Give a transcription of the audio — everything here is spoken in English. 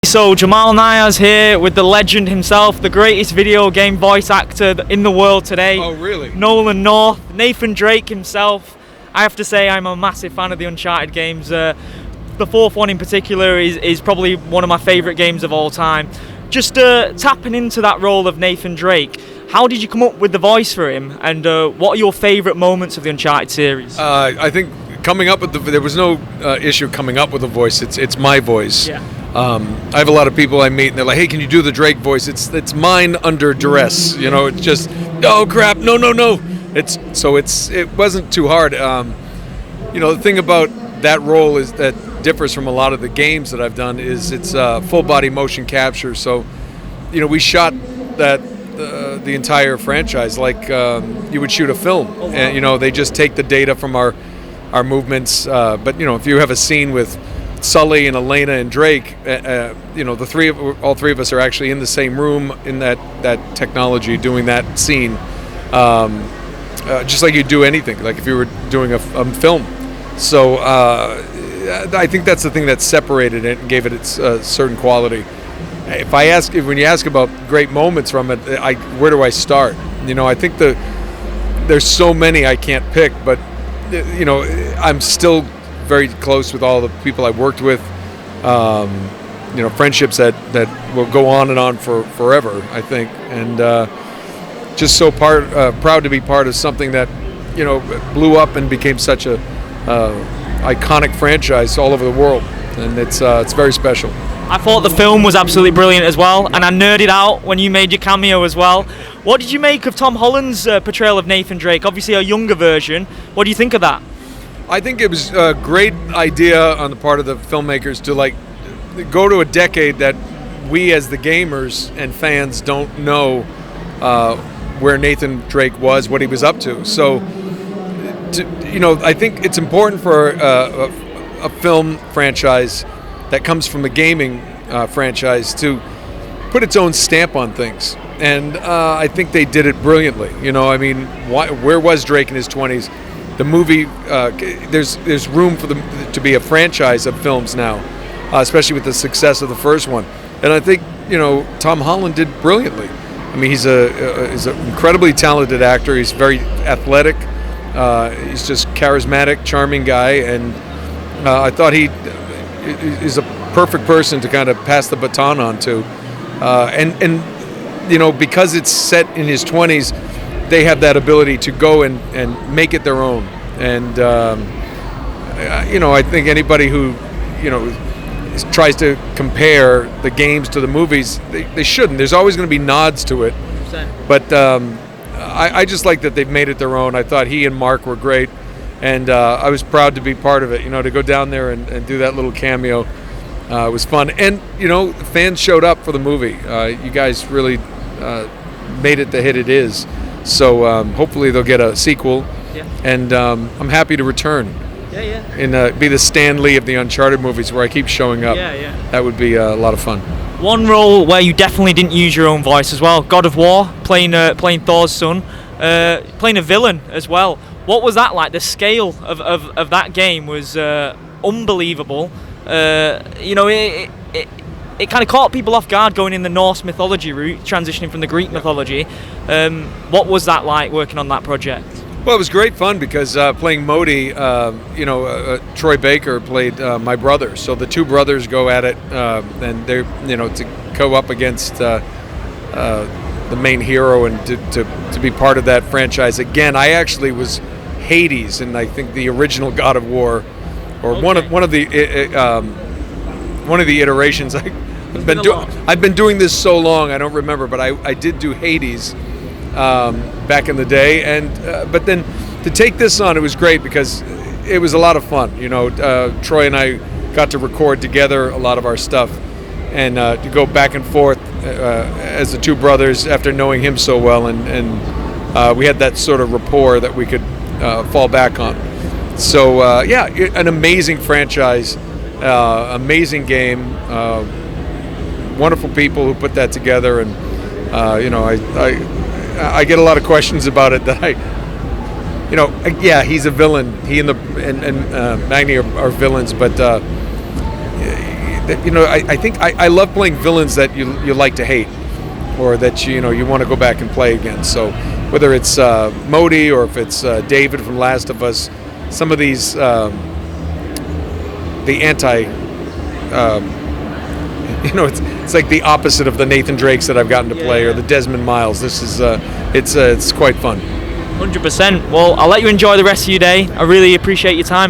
So Jamal Niaz here with the legend himself, the greatest video game voice actor in the world today. Oh, really? Nolan North, Natan Drake himself. I have to say I'm a massive fan of the Uncharted games. The fourth one in particular is probably one of my favourite games of all time. Just tapping into that role of Natan Drake, how did you come up with the voice for him, and what are your favourite moments of the Uncharted series? I think coming up with there was no issue coming up with a voice. It's my voice. Yeah. I have a lot of people I meet, and they're like, "Hey, can you do the Drake voice?" It's mine under duress. You know, it's just, oh crap, no. It wasn't too hard. The thing about that role is that differs from a lot of the games that I've done is it's full body motion capture. So, we shot that the entire franchise like you would shoot a film. Oh, wow. And they just take the data from our movements. But if you have a scene with Sully and Elena and Drake, all three of us are actually in the same room in that technology doing that scene, just like you do anything, like if you were doing a film. So I think that's the thing that separated it and gave it its certain quality. When you ask about great moments from it, where do I start? I think there's so many I can't pick, but I'm still very close with all the people I worked with. Friendships that will go on and on for forever, I think, and just so proud to be part of something that blew up and became such a iconic franchise all over the world, and it's very special. I thought the film was absolutely brilliant as well, and I nerded out when you made your cameo as well. What did you make of Tom Holland's portrayal of Natan Drake? Obviously a younger version. What do you think of that? I think it was a great idea on the part of the filmmakers to go to a decade that we as the gamers and fans don't know where Natan Drake was, what he was up to. So, I think it's important for a film franchise that comes from the gaming franchise to put its own stamp on things. And I think they did it brilliantly. Where was Drake in his 20s? The movie, there's room for them to be a franchise of films now, especially with the success of the first one. And I think Tom Holland did brilliantly. He's an incredibly talented actor. He's very athletic. He's just charismatic, charming guy, and I thought he is a perfect person to kind of pass the baton on to. Because it's set in his 20s. They have that ability to go and make it their own. And, I think anybody who, tries to compare the games to the movies, they shouldn't. There's always going to be nods to it. 100%. But I just like that they've made it their own. I thought he and Mark were great. And I was proud to be part of it, to go down there and do that little cameo. It was fun. And, fans showed up for the movie. You guys really made it the hit it is. So hopefully they'll get a sequel, yeah. And I'm happy to return. Yeah. And be the Stan Lee of the Uncharted movies, where I keep showing up. Yeah. That would be a lot of fun. One role where you definitely didn't use your own voice as well, God of War, playing Thor's son, playing a villain as well. What was that like? The scale of that game was unbelievable. It kind of caught people off guard going in the Norse mythology route, transitioning from the Greek mythology. What was that like working on that project? Well, it was great fun because playing Modi, Troy Baker played my brother. So the two brothers go at it, and they're, to go up against the main hero and to be part of that franchise. Again, I actually was Hades in, I think, the original God of War, or okay. one of the iterations. I've been doing this so long I don't remember, but I did do Hades back in the day, and but then to take this on, it was great because it was a lot of fun. Troy and I got to record together a lot of our stuff, and to go back and forth as the two brothers after knowing him so well, and we had that sort of rapport that we could fall back on. So an amazing franchise, amazing game. Wonderful people who put that together, and I get a lot of questions about it that he's a villain. He and Magni are villains, but I think I love playing villains that you like to hate, or that you want to go back and play again. So whether it's Modi or if it's David from Last of Us, some of these the anti. It's like the opposite of the Nathan Drakes that I've gotten to play, or the Desmond Miles. This is it's quite fun. 100%. Well, I'll let you enjoy the rest of your day. I really appreciate your time, man.